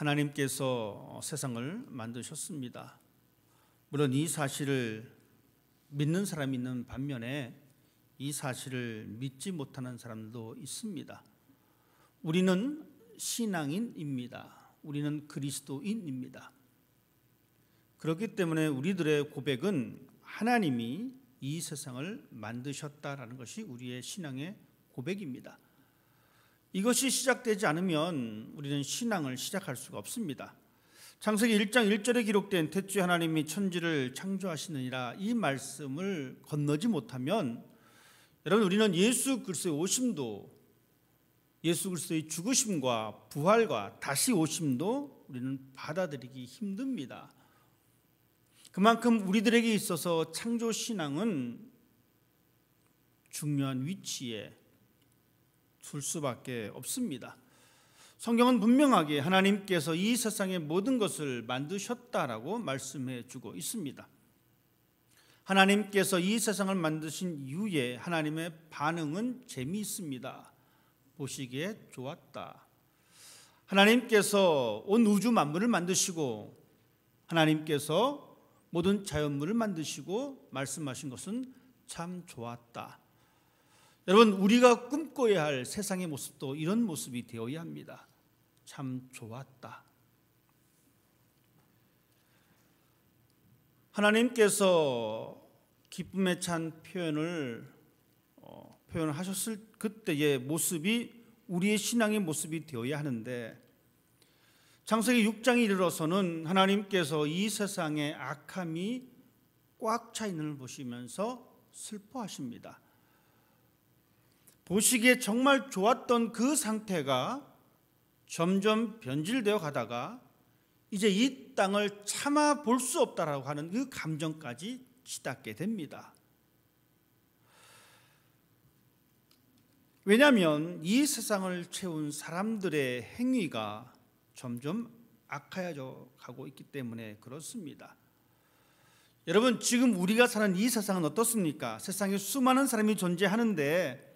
하나님께서 세상을 만드셨습니다. 물론 이 사실을 믿는 사람이 있는 반면에 이 사실을 믿지 못하는 사람도 있습니다. 우리는 신앙인입니다. 우리는 그리스도인입니다. 그렇기 때문에 우리들의 고백은 하나님이 이 세상을 만드셨다라는 것이 우리의 신앙의 고백입니다. 이것이 시작되지 않으면 우리는 신앙을 시작할 수가 없습니다. 창세기 1장 1절에 기록된 태초에 하나님이 천지를 창조하시느니라, 이 말씀을 건너지 못하면 여러분, 우리는 예수 그리스도의 오심도, 예수 그리스도의 죽으심과 부활과 다시 오심도 우리는 받아들이기 힘듭니다. 그만큼 우리들에게 있어서 창조 신앙은 중요한 위치에 둘 수밖에 없습니다. 성경은 분명하게 하나님께서 이 세상의 모든 것을 만드셨다라고 말씀해 주고 있습니다. 하나님께서 이 세상을 만드신 이후에 하나님의 반응은 재미있습니다. 보시기에 좋았다. 하나님께서 온 우주 만물을 만드시고 하나님께서 모든 자연물을 만드시고 말씀하신 것은 참 좋았다. 여러분, 우리가 꿈꿔야 할 세상의 모습도 이런 모습이 되어야 합니다. 참 좋았다. 하나님께서 기쁨에 찬 표현을 하셨을 그때의 모습이 우리의 신앙의 모습이 되어야 하는데, 창세기 6장에 이르러서는 하나님께서 이 세상의 악함이 꽉 차 있는 걸 보시면서 슬퍼하십니다. 보시기에 정말 좋았던 그 상태가 점점 변질되어 가다가 이제 이 땅을 참아 볼 수 없다라고 하는 그 감정까지 치닫게 됩니다. 왜냐하면 이 세상을 채운 사람들의 행위가 점점 악화져 가고 있기 때문에 그렇습니다. 여러분, 지금 우리가 사는 이 세상은 어떻습니까? 세상에 수많은 사람이 존재하는데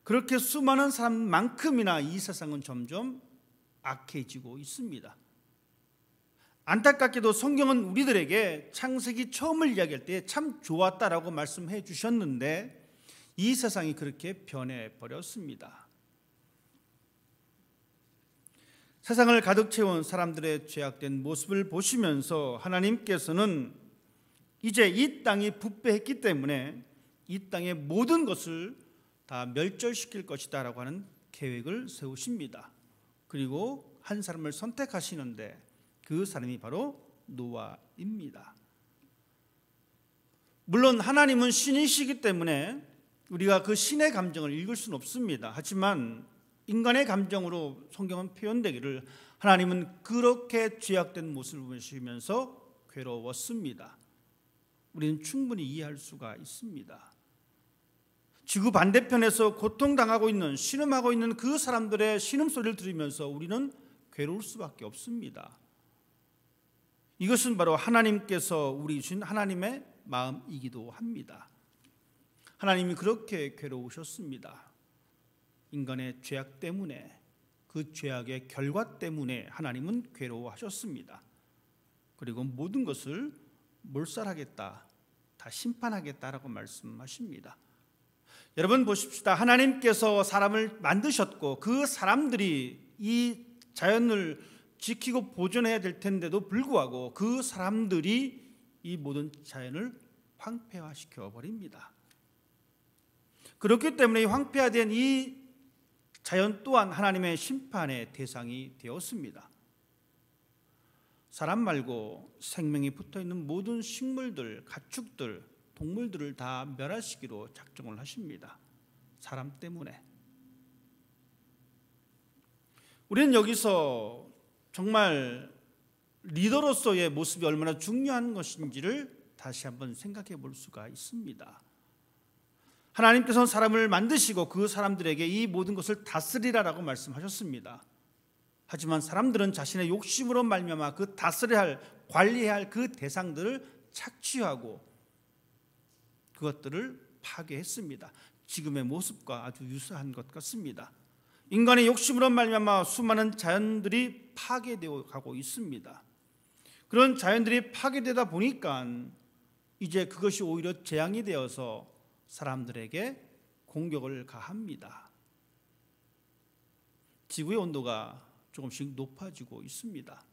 그렇게 수많은 사람만큼이나 이 세상은 점점 악해지고 있습니다. 안타깝게도 성경은 우리들에게 창세기 처음을 이야기할 때 참 좋았다라고 말씀해 주셨는데 이 세상이 그렇게 변해버렸습니다. 세상을 가득 채운 사람들의 죄악된 모습을 보시면서 하나님께서는 이제 이 땅이 부패했기 때문에 이 땅의 모든 것을 다 멸절시킬 것이다 라고 하는 계획을 세우십니다. 그리고 한 사람을 선택하시는데 그 사람이 바로 노아입니다. 물론 하나님은 신이시기 때문에 우리가 그 신의 감정을 읽을 수는 없습니다. 하지만 인간의 감정으로 성경은 표현되기를 하나님은 그렇게 죄악된 모습을 보시면서 괴로웠습니다. 우리는 충분히 이해할 수가 있습니다. 지구 반대편에서 고통당하고 있는, 신음하고 있는 그 사람들의 신음소리를 들으면서 우리는 괴로울 수밖에 없습니다. 이것은 바로 하나님께서 우리 주신 하나님의 마음이기도 합니다. 하나님이 그렇게 괴로우셨습니다. 인간의 죄악 때문에, 그 죄악의 결과 때문에 하나님은 괴로워하셨습니다. 그리고 모든 것을 몰살하겠다, 다 심판하겠다라고 말씀하십니다. 여러분 보십시다. 하나님께서 사람을 만드셨고 그 사람들이 이 자연을 지키고 보존해야 될 텐데도 불구하고 그 사람들이 이 모든 자연을 황폐화시켜 버립니다. 그렇기 때문에 황폐화된 이 자연 또한 하나님의 심판의 대상이 되었습니다. 사람 말고 생명이 붙어있는 모든 식물들, 가축들, 동물들을 다 멸하시기로 작정을 하십니다. 사람 때문에. 우리는 여기서 정말 리더로서의 모습이 얼마나 중요한 것인지를 다시 한번 생각해 볼 수가 있습니다. 하나님께서는 사람을 만드시고 그 사람들에게 이 모든 것을 다스리라라고 말씀하셨습니다. 하지만 사람들은 자신의 욕심으로 말미암아 그 다스려야 할, 관리해야 할 그 대상들을 착취하고 그것들을 파괴했습니다. 지금의 모습과 아주 유사한 것 같습니다. 인간의 욕심으로 말미암아 수많은 자연들이 파괴되어 가고 있습니다. 그런 자연들이 파괴되다 보니까 이제 그것이 오히려 재앙이 되어서 사람들에게 공격을 가합니다. 지구의 온도가 조금씩 높아지고 있습니다.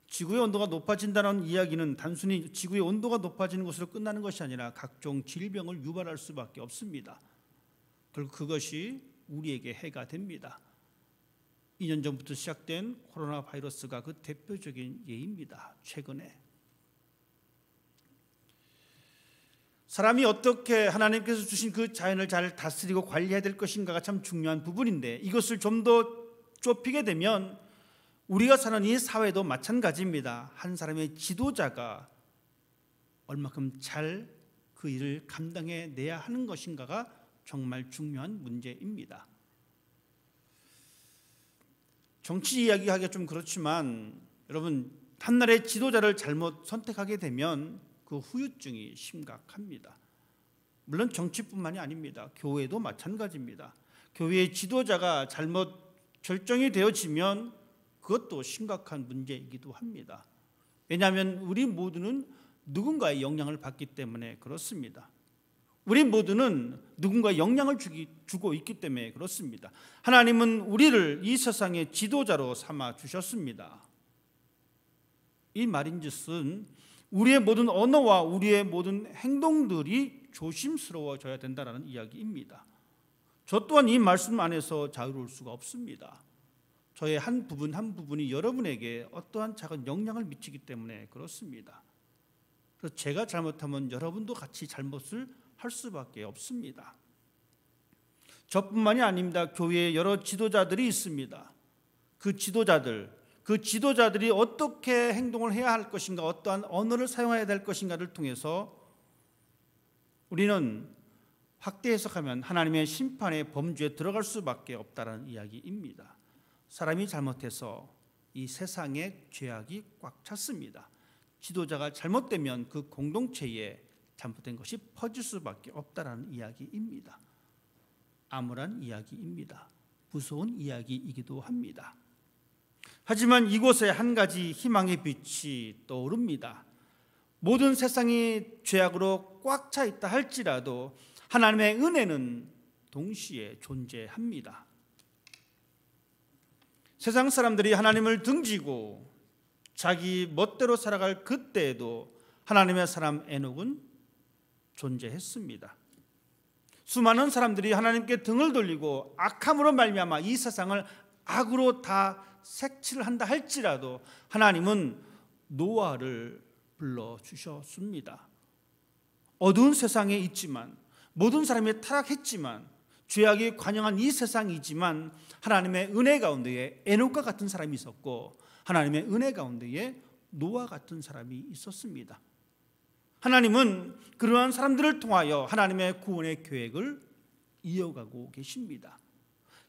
지구의 온도가 높아진다는 이야기는 단순히 지구의 온도가 높아지는 것으로 끝나는 것이 아니라 각종 질병을 유발할 수밖에 없습니다. 결국 그것이 우리에게 해가 됩니다. 2년 전부터 시작된 코로나 바이러스가 그 대표적인 예입니다. 최근에 사람이 어떻게 하나님께서 주신 그 자연을 잘 다스리고 관리해야 될 것인가가 참 중요한 부분인데, 이것을 좀 더 좁히게 되면 우리가 사는 이 사회도 마찬가지입니다. 한 사람의 지도자가 얼마큼 잘 그 일을 감당해내야 하는 것인가가 정말 중요한 문제입니다. 정치 이야기하기가 좀 그렇지만 여러분, 한 나라의 지도자를 잘못 선택하게 되면 그 후유증이 심각합니다. 물론 정치뿐만이 아닙니다. 교회도 마찬가지입니다. 교회의 지도자가 잘못 결정이 되어지면 그것도 심각한 문제이기도 합니다. 왜냐하면 우리 모두는 누군가의 영향을 받기 때문에 그렇습니다. 우리 모두는 누군가의 영향을 주고 있기 때문에 그렇습니다. 하나님은 우리를 이 세상의 지도자로 삼아 주셨습니다. 이 말인즉슨 우리의 모든 언어와 우리의 모든 행동들이 조심스러워져야 된다는 이야기입니다. 저 또한 이 말씀 안에서 자유로울 수가 없습니다. 저의 한 부분 한 부분이 여러분에게 어떠한 작은 영향을 미치기 때문에 그렇습니다. 그래서 제가 잘못하면 여러분도 같이 잘못을 할 수밖에 없습니다. 저뿐만이 아닙니다. 교회에 여러 지도자들이 있습니다. 그 지도자들이 어떻게 행동을 해야 할 것인가, 어떠한 언어를 사용해야 될 것인가를 통해서 우리는 확대 해석하면 하나님의 심판의 범주에 들어갈 수밖에 없다는 이야기입니다. 사람이 잘못해서 이 세상에 죄악이 꽉 찼습니다. 지도자가 잘못되면 그 공동체에 잘못된 것이 퍼질 수밖에 없다는 이야기입니다. 암울한 이야기입니다. 무서운 이야기이기도 합니다. 하지만 이곳에 한 가지 희망의 빛이 떠오릅니다. 모든 세상이 죄악으로 꽉 차 있다 할지라도 하나님의 은혜는 동시에 존재합니다. 세상 사람들이 하나님을 등지고 자기 멋대로 살아갈 그때에도 하나님의 사람 에녹은 존재했습니다. 수많은 사람들이 하나님께 등을 돌리고 악함으로 말미암아 이 세상을 악으로 다 색칠을 한다 할지라도 하나님은 노아를 불러주셨습니다. 어두운 세상에 있지만, 모든 사람이 타락했지만, 죄악이 관영한 이 세상이지만 하나님의 은혜 가운데에 에녹과 같은 사람이 있었고, 하나님의 은혜 가운데에 노아 같은 사람이 있었습니다. 하나님은 그러한 사람들을 통하여 하나님의 구원의 계획을 이어가고 계십니다.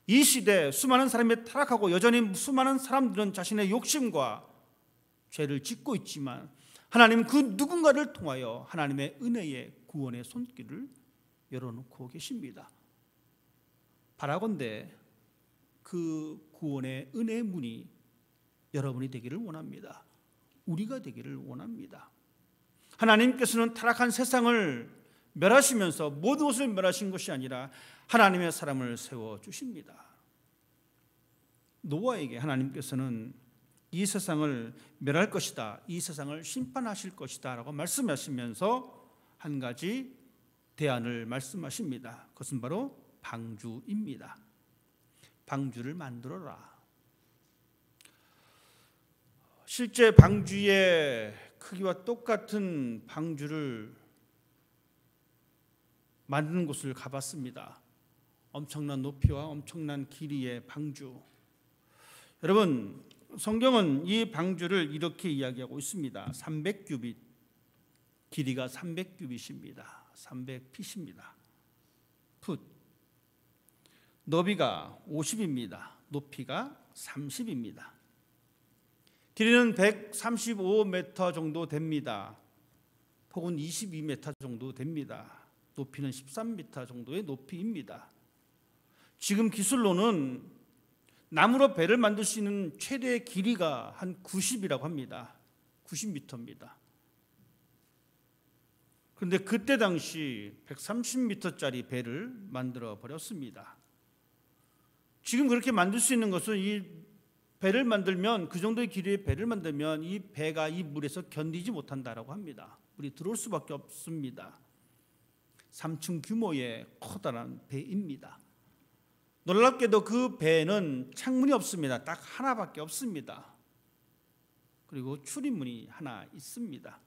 이 시대에 수많은 사람이 타락하고 여전히 수많은 사람들은 자신의 욕심과 죄를 짓고 있지만 하나님은 그 누군가를 통하여 하나님의 은혜의 구원의 손길을 열어놓고 계십니다. 바라건대 그 구원의 은혜의 문이 여러분이 되기를 원합니다. 우리가 되기를 원합니다. 하나님께서는 타락한 세상을 멸하시면서 모든 것을 멸하신 것이 아니라 하나님의 사람을 세워주십니다. 노아에게 하나님께서는 이 세상을 멸할 것이다, 이 세상을 심판하실 것이다 라고 말씀하시면서 한 가지 대안을 말씀하십니다. 그것은 바로 방주입니다. 방주를 만들어라. 실제 방주의 크기와 똑같은 방주를 만드는 곳을 가봤습니다. 엄청난 높이와 엄청난 길이의 방주. 여러분, 성경은 이 방주를 이렇게 이야기하고 있습니다. 300규빗, 길이가 300규빗입니다. 300핏입니다. 풋. 너비가 50입니다. 높이가 30입니다. 길이는 135m 정도 됩니다. 폭은 22m 정도 됩니다. 높이는 13m 정도의 높이입니다. 지금 기술로는 나무로 배를 만들 수 있는 최대 길이가 한 90이라고 합니다. 90m입니다. 그런데 그때 당시 130m짜리 배를 만들어 버렸습니다. 지금 그렇게 만들 수 있는 것은 이 배를 만들면, 그 정도의 길이의 배를 만들면 이 배가 이 물에서 견디지 못한다라고 합니다. 물이 들어올 수밖에 없습니다. 3층 규모의 커다란 배입니다. 놀랍게도 그 배는 창문이 없습니다. 딱 하나밖에 없습니다. 그리고 출입문이 하나 있습니다.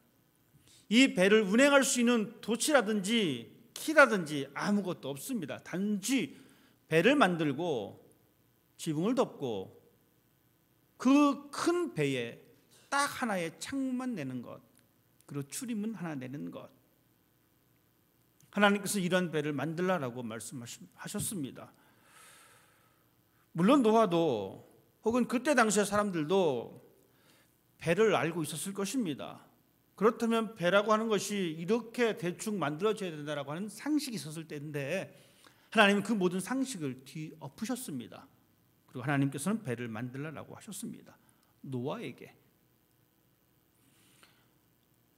이 배를 운행할 수 있는 돛이라든지 키라든지 아무것도 없습니다. 단지 배를 만들고 지붕을 덮고 그 큰 배에 딱 하나의 창문만 내는 것, 그리고 출입문 하나 내는 것. 하나님께서 이런 배를 만들라라고 말씀하셨습니다. 물론 노아도 혹은 그때 당시의 사람들도 배를 알고 있었을 것입니다. 그렇다면 배라고 하는 것이 이렇게 대충 만들어져야 된다라고 하는 상식이 있었을 때인데 하나님은 그 모든 상식을 뒤엎으셨습니다. 그리고 하나님께서는 배를 만들라라고 하셨습니다. 노아에게.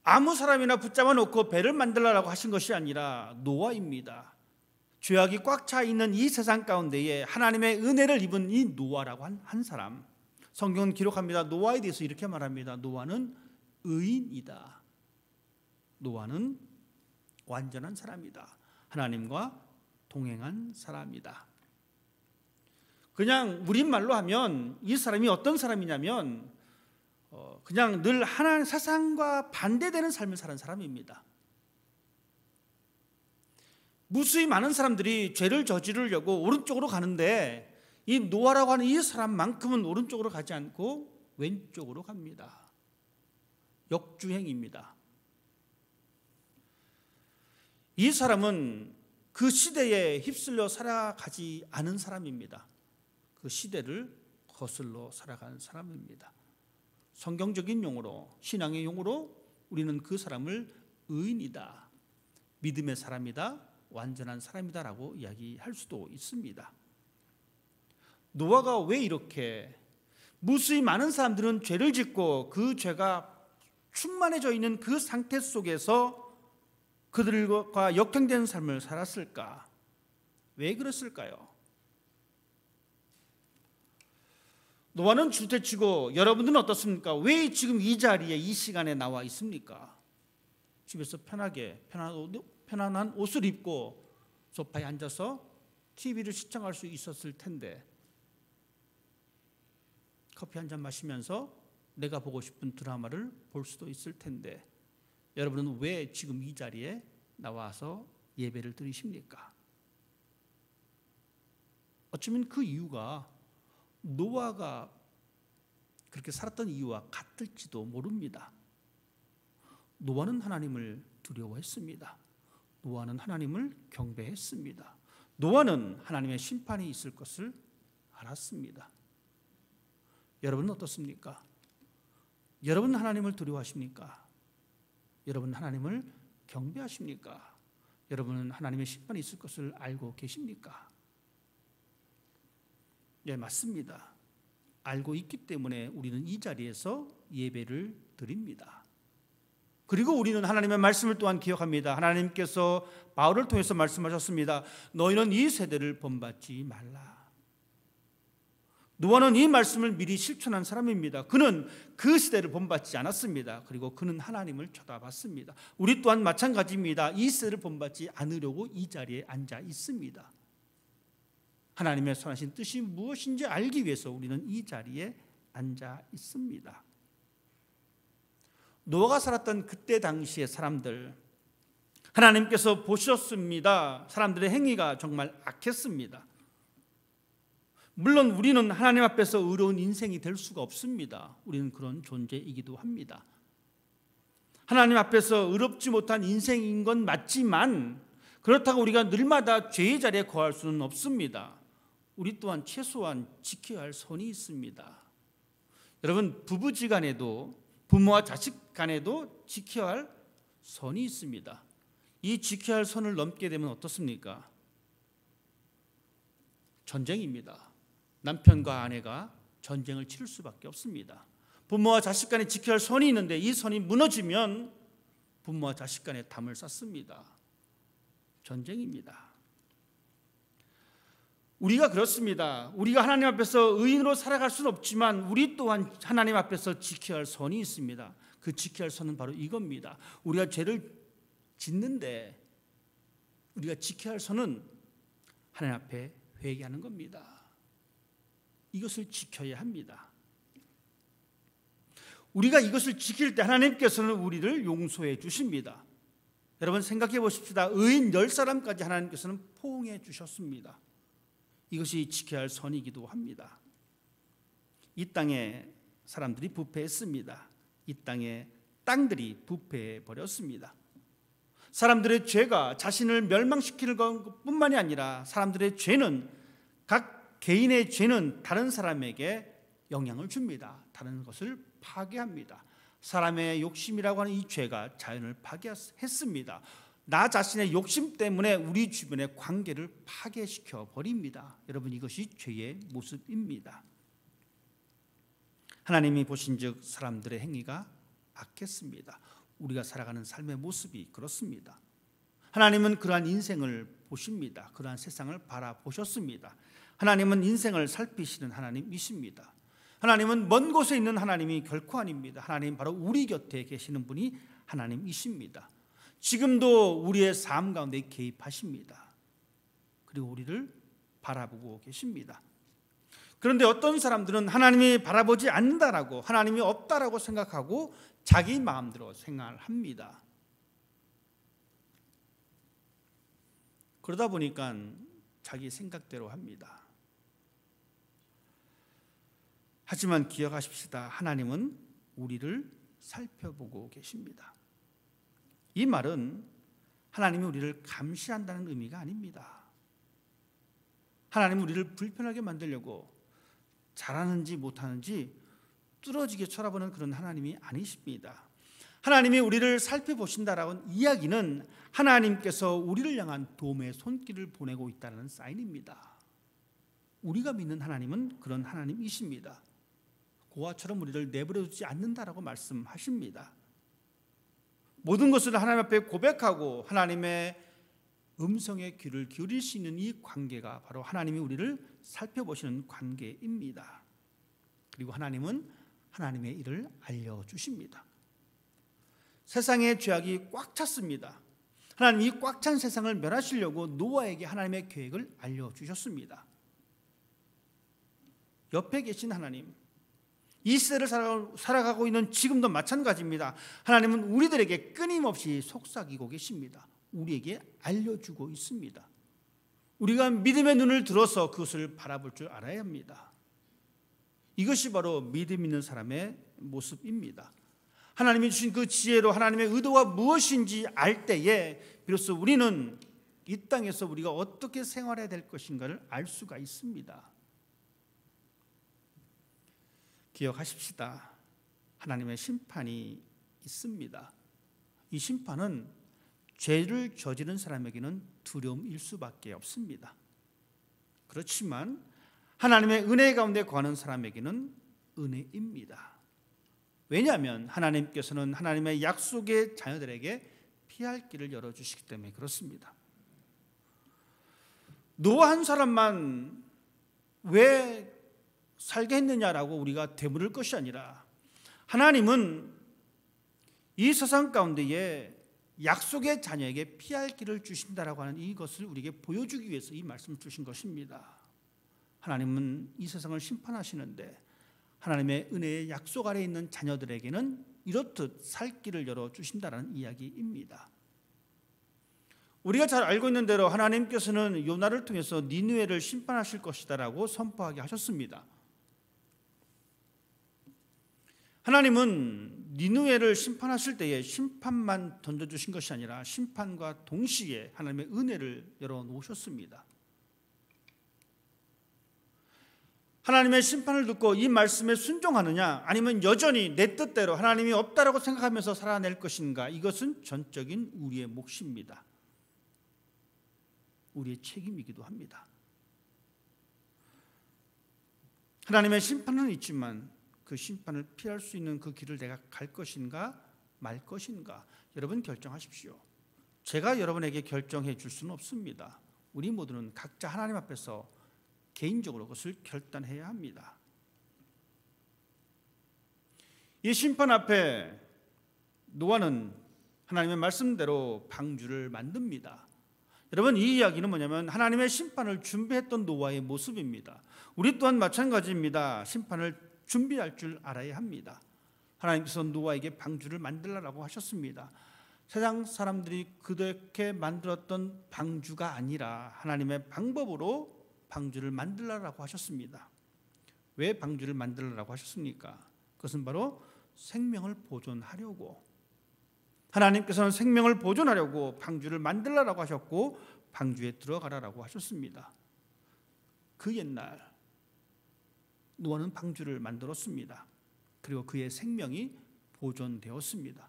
아무 사람이나 붙잡아 놓고 배를 만들라라고 하신 것이 아니라 노아입니다. 죄악이 꽉 차 있는 이 세상 가운데에 하나님의 은혜를 입은 이 노아라고 한 사람, 성경은 기록합니다. 노아에 대해서 이렇게 말합니다. 노아는 의인이다. 노아는 완전한 사람이다. 하나님과 동행한 사람이다. 그냥 우리말로 하면 이 사람이 어떤 사람이냐면 그냥 늘 하나님 세상과 반대되는 삶을 사는 사람입니다. 무수히 많은 사람들이 죄를 저지르려고 오른쪽으로 가는데 이 노아라고 하는 이 사람만큼은 오른쪽으로 가지 않고 왼쪽으로 갑니다. 역주행입니다. 이 사람은 그 시대에 휩쓸려 살아가지 않은 사람입니다. 그 시대를 거슬러 살아가는 사람입니다. 성경적인 용어로, 신앙의 용어로 우리는 그 사람을 의인이다, 믿음의 사람이다, 완전한 사람이다라고 이야기할 수도 있습니다. 노아가 왜 이렇게 무수히 많은 사람들은 죄를 짓고 그 죄가 충만해져 있는 그 상태 속에서 그들과 역행되는 삶을 살았을까? 왜 그랬을까요? 노아는 주택치고 여러분들은 어떻습니까? 왜 지금 이 자리에 이 시간에 나와 있습니까? 집에서 편안한 옷을 입고 소파에 앉아서 TV를 시청할 수 있었을 텐데 커피 한 잔 마시면서 내가 보고 싶은 드라마를 볼 수도 있을 텐데 여러분은 왜 지금 이 자리에 나와서 예배를 드리십니까? 어쩌면 그 이유가 노아가 그렇게 살았던 이유와 같을지도 모릅니다. 노아는 하나님을 두려워했습니다. 노아는 하나님을 경배했습니다. 노아는 하나님의 심판이 있을 것을 알았습니다. 여러분은 어떻습니까? 여러분은 하나님을 두려워하십니까? 여러분은 하나님을 경배하십니까? 여러분은 하나님의 심판이 있을 것을 알고 계십니까? 네, 맞습니다. 알고 있기 때문에 우리는 이 자리에서 예배를 드립니다. 그리고 우리는 하나님의 말씀을 또한 기억합니다. 하나님께서 바울을 통해서 말씀하셨습니다. 너희는 이 세대를 본받지 말라. 노아는 이 말씀을 미리 실천한 사람입니다. 그는 그 시대를 본받지 않았습니다. 그리고 그는 하나님을 쳐다봤습니다. 우리 또한 마찬가지입니다. 이 시대를 본받지 않으려고 이 자리에 앉아 있습니다. 하나님의 선하신 뜻이 무엇인지 알기 위해서 우리는 이 자리에 앉아 있습니다. 노아가 살았던 그때 당시의 사람들, 하나님께서 보셨습니다. 사람들의 행위가 정말 악했습니다. 물론 우리는 하나님 앞에서 의로운 인생이 될 수가 없습니다. 우리는 그런 존재이기도 합니다. 하나님 앞에서 의롭지 못한 인생인 건 맞지만 그렇다고 우리가 늘마다 죄의 자리에 거할 수는 없습니다. 우리 또한 최소한 지켜야 할 선이 있습니다. 여러분, 부부지간에도 부모와 자식 간에도 지켜야 할 선이 있습니다. 이 지켜야 할 선을 넘게 되면 어떻습니까? 전쟁입니다. 남편과 아내가 전쟁을 치를 수밖에 없습니다. 부모와 자식 간에 지켜야 할 선이 있는데 이 선이 무너지면 부모와 자식 간에 담을 쌓습니다. 전쟁입니다. 우리가 그렇습니다. 우리가 하나님 앞에서 의인으로 살아갈 수는 없지만 우리 또한 하나님 앞에서 지켜야 할 선이 있습니다. 그 지켜야 할 선은 바로 이겁니다. 우리가 죄를 짓는데 우리가 지켜야 할 선은 하나님 앞에 회개하는 겁니다. 이것을 지켜야 합니다. 우리가 이것을 지킬 때 하나님께서는 우리를 용서해 주십니다. 여러분 생각해 보십시다. 의인 10사람까지 하나님께서는 포옹해 주셨습니다. 이것이 지켜야 할 선이기도 합니다. 이 땅에 사람들이 부패했습니다. 이 땅에 땅들이 부패해 버렸습니다. 사람들의 죄가 자신을 멸망시키는 것뿐만이 아니라 사람들의 죄는 각 개인의 죄는 다른 사람에게 영향을 줍니다. 다른 것을 파괴합니다. 사람의 욕심이라고 하는 이 죄가 자연을 파괴했습니다. 나 자신의 욕심 때문에 우리 주변의 관계를 파괴시켜 버립니다. 여러분 이것이 죄의 모습입니다. 하나님이 보신즉 사람들의 행위가 악했습니다. 우리가 살아가는 삶의 모습이 그렇습니다. 하나님은 그러한 인생을 보십니다. 그러한 세상을 바라보셨습니다. 하나님은 인생을 살피시는 하나님이십니다. 하나님은 먼 곳에 있는 하나님이 결코 아닙니다. 하나님 바로 우리 곁에 계시는 분이 하나님이십니다. 지금도 우리의 삶 가운데 개입하십니다. 그리고 우리를 바라보고 계십니다. 그런데 어떤 사람들은 하나님이 바라보지 않는다라고 하나님이 없다라고 생각하고 자기 마음대로 생활합니다. 그러다 보니까 자기 생각대로 합니다. 하지만 기억하십시다. 하나님은 우리를 살펴보고 계십니다. 이 말은 하나님이 우리를 감시한다는 의미가 아닙니다. 하나님은 우리를 불편하게 만들려고 잘하는지 못하는지 뚫어지게 쳐다보는 그런 하나님이 아니십니다. 하나님이 우리를 살펴보신다라는 이야기는 하나님께서 우리를 향한 도움의 손길을 보내고 있다는 사인입니다. 우리가 믿는 하나님은 그런 하나님이십니다. 고아처럼 우리를 내버려두지 않는다라고 말씀하십니다. 모든 것을 하나님 앞에 고백하고 하나님의 음성에 귀를 기울일 수 있는 이 관계가 바로 하나님이 우리를 살펴보시는 관계입니다. 그리고 하나님은 하나님의 일을 알려주십니다. 세상의 죄악이 꽉 찼습니다. 하나님이 꽉 찬 세상을 멸하시려고 노아에게 하나님의 계획을 알려주셨습니다. 옆에 계신 하나님, 이 시대를 살아가고 있는 지금도 마찬가지입니다. 하나님은 우리들에게 끊임없이 속삭이고 계십니다. 우리에게 알려주고 있습니다. 우리가 믿음의 눈을 들어서 그것을 바라볼 줄 알아야 합니다. 이것이 바로 믿음 있는 사람의 모습입니다. 하나님이 주신 그 지혜로 하나님의 의도가 무엇인지 알 때에 비로소 우리는 이 땅에서 우리가 어떻게 생활해야 될 것인가를 알 수가 있습니다. 기억하십시다. 하나님의 심판이 있습니다. 이 심판은 죄를 저지른 사람에게는 두려움일 수밖에 없습니다. 그렇지만 하나님의 은혜 가운데 거하는 사람에게는 은혜입니다. 왜냐하면 하나님께서는 하나님의 약속의 자녀들에게 피할 길을 열어주시기 때문에 그렇습니다. 노아 한 사람만 왜 살게 했느냐라고 우리가 되물을 것이 아니라 하나님은 이 세상 가운데에 약속의 자녀에게 피할 길을 주신다라고 하는 이것을 우리에게 보여주기 위해서 이 말씀을 주신 것입니다. 하나님은 이 세상을 심판하시는데 하나님의 은혜의 약속 아래에 있는 자녀들에게는 이렇듯 살 길을 열어주신다는 이야기입니다. 우리가 잘 알고 있는 대로 하나님께서는 요나를 통해서 니느웨를 심판하실 것이다라고 선포하게 하셨습니다. 하나님은 니느웨를 심판하실 때에 심판만 던져주신 것이 아니라 심판과 동시에 하나님의 은혜를 열어놓으셨습니다. 하나님의 심판을 듣고 이 말씀에 순종하느냐 아니면 여전히 내 뜻대로 하나님이 없다라고 생각하면서 살아낼 것인가, 이것은 전적인 우리의 몫입니다. 우리의 책임이기도 합니다. 하나님의 심판은 있지만 그 심판을 피할 수 있는 그 길을 내가 갈 것인가 말 것인가, 여러분 결정하십시오. 제가 여러분에게 결정해 줄 수는 없습니다. 우리 모두는 각자 하나님 앞에서 개인적으로 그것을 결단해야 합니다. 이 심판 앞에 노아는 하나님의 말씀대로 방주를 만듭니다. 여러분, 이 이야기는 뭐냐면 하나님의 심판을 준비했던 노아의 모습입니다. 우리 또한 마찬가지입니다. 심판을 준비할 줄 알아야 합니다. 하나님께서 노아에게 방주를 만들라고 하셨습니다. 세상 사람들이 그렇게 만들었던 방주가 아니라 하나님의 방법으로 방주를 만들라고 하셨습니다. 왜 방주를 만들라고 하셨습니까? 그것은 바로 생명을 보존하려고, 하나님께서는 생명을 보존하려고 방주를 만들라고 하셨고 방주에 들어가라고 하셨습니다. 그 옛날 노아는 방주를 만들었습니다. 그리고 그의 생명이 보존되었습니다.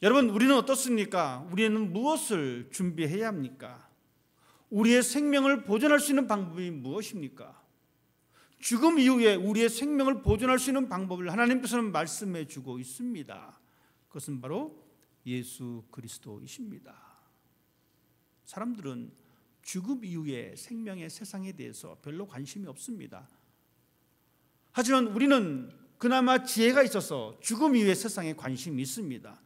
여러분, 우리는 어떻습니까? 우리는 무엇을 준비해야 합니까? 우리의 생명을 보존할 수 있는 방법이 무엇입니까? 죽음 이후에 우리의 생명을 보존할 수 있는 방법을 하나님께서는 말씀해 주고 있습니다. 그것은 바로 예수 그리스도이십니다. 사람들은 죽음 이후의 생명의 세상에 대해서 별로 관심이 없습니다. 하지만 우리는 그나마 지혜가 있어서 죽음 이후의 세상에 관심이 있습니다.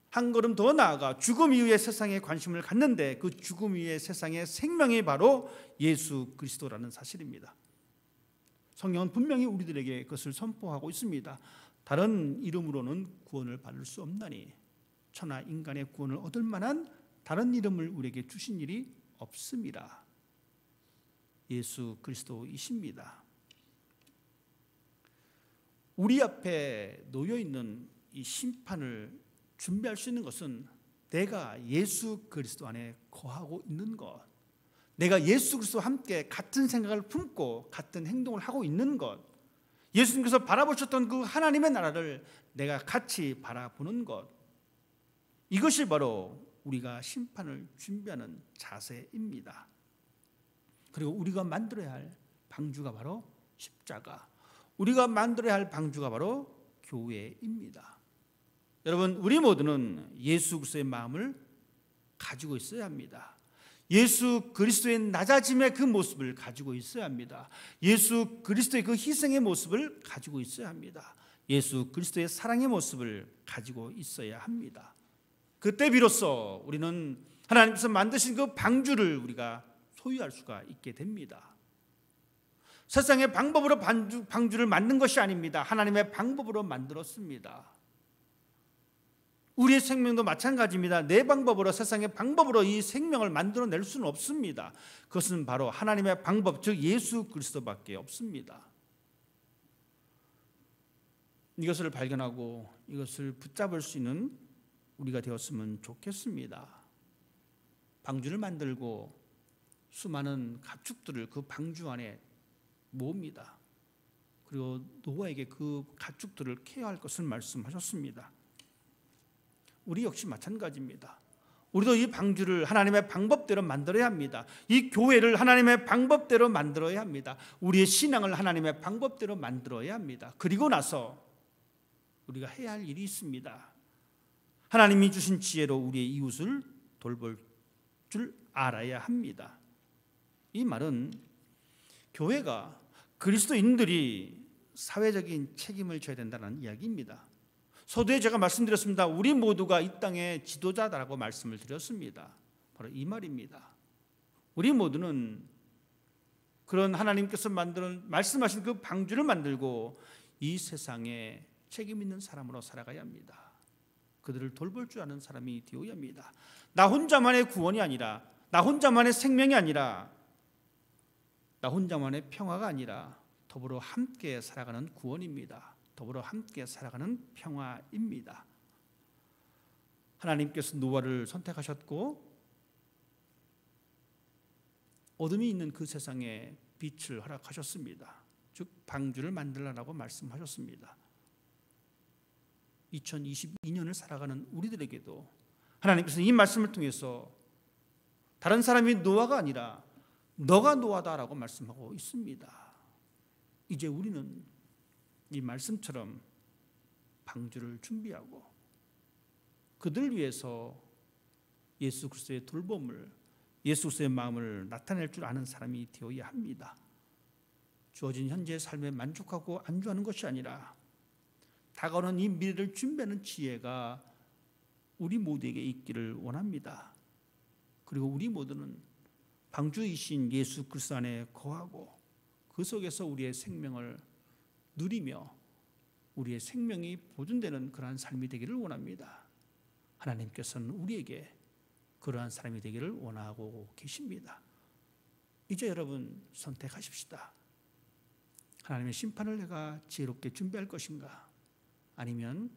한 걸음 더 나아가 죽음 이후의 세상에 관심을 갖는데 그 죽음 이후의 세상의 생명이 바로 예수 그리스도라는 사실입니다. 성경은 분명히 우리들에게 그것을 선포하고 있습니다. 다른 이름으로는 구원을 받을 수 없나니 천하 인간의 구원을 얻을 만한 다른 이름을 우리에게 주신 일이 없습니다. 예수 그리스도이십니다. 우리 앞에 놓여 있는 이 심판을 준비할 수 있는 것은 내가 예수 그리스도 안에 거하고 있는 것, 내가 예수 그리스도와 함께 같은 생각을 품고 같은 행동을 하고 있는 것, 예수님께서 바라보셨던 그 하나님의 나라를 내가 같이 바라보는 것, 이것이 바로 우리가 심판을 준비하는 자세입니다. 그리고 우리가 만들어야 할 방주가 바로 십자가, 우리가 만들어야 할 방주가 바로 교회입니다. 여러분, 우리 모두는 예수 그리스도의 마음을 가지고 있어야 합니다. 예수 그리스도의 낮아짐의 그 모습을 가지고 있어야 합니다. 예수 그리스도의 그 희생의 모습을 가지고 있어야 합니다. 예수 그리스도의 사랑의 모습을 가지고 있어야 합니다. 그때 비로소 우리는 하나님께서 만드신 그 방주를 우리가 소유할 수가 있게 됩니다. 세상의 방법으로 방주를 만든 것이 아닙니다. 하나님의 방법으로 만들었습니다. 우리의 생명도 마찬가지입니다. 내 방법으로, 세상의 방법으로 이 생명을 만들어낼 수는 없습니다. 그것은 바로 하나님의 방법, 즉 예수 그리스도밖에 없습니다. 이것을 발견하고 이것을 붙잡을 수 있는 우리가 되었으면 좋겠습니다. 방주를 만들고 수많은 가축들을 그 방주 안에 모읍니다. 그리고 노아에게 그 가축들을 케어할 것을 말씀하셨습니다. 우리 역시 마찬가지입니다. 우리도 이 방주를 하나님의 방법대로 만들어야 합니다. 이 교회를 하나님의 방법대로 만들어야 합니다. 우리의 신앙을 하나님의 방법대로 만들어야 합니다. 그리고 나서 우리가 해야 할 일이 있습니다. 하나님이 주신 지혜로 우리의 이웃을 돌볼 줄 알아야 합니다. 이 말은 교회가, 그리스도인들이 사회적인 책임을 져야 된다는 이야기입니다. 서두에 제가 말씀드렸습니다. 우리 모두가 이 땅의 지도자다라고 말씀을 드렸습니다. 바로 이 말입니다. 우리 모두는 그런 하나님께서 말씀하신 그 방주를 만들고 이 세상에 책임 있는 사람으로 살아가야 합니다. 그들을 돌볼 줄 아는 사람이 되어야 합니다. 나 혼자만의 구원이 아니라, 나 혼자만의 생명이 아니라, 나 혼자만의 평화가 아니라 더불어 함께 살아가는 구원입니다. 더불어 함께 살아가는 평화입니다. 하나님께서 노아를 선택하셨고 어둠이 있는 그 세상에 빛을 허락하셨습니다. 즉 방주를 만들라고 말씀하셨습니다. 2022년을 살아가는 우리들에게도 하나님께서 이 말씀을 통해서 다른 사람이 노아가 아니라 너가 노아다라고 말씀하고 있습니다. 이제 우리는 이 말씀처럼 방주를 준비하고 그들 위해서 예수 그리스도의 돌봄을, 예수 그리스도의 마음을 나타낼 줄 아는 사람이 되어야 합니다. 주어진 현재의 삶에 만족하고 안주하는 것이 아니라 다가오는 이 미래를 준비하는 지혜가 우리 모두에게 있기를 원합니다. 그리고 우리 모두는 방주이신 예수 그리스도 안에 거하고 그 속에서 우리의 생명을 누리며 우리의 생명이 보존되는 그러한 삶이 되기를 원합니다. 하나님께서는 우리에게 그러한 사람이 되기를 원하고 계십니다. 이제 여러분 선택하십시다. 하나님의 심판을 내가 지혜롭게 준비할 것인가? 아니면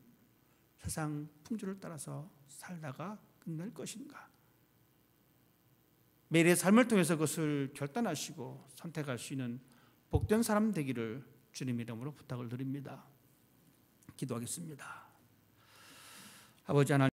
세상 풍조를 따라서 살다가 끝낼 것인가? 매일의 삶을 통해서 그것을 결단하시고 선택할 수 있는 복된 사람 되기를 주님 이름으로 부탁을 드립니다. 기도하겠습니다. 아버지 하나님,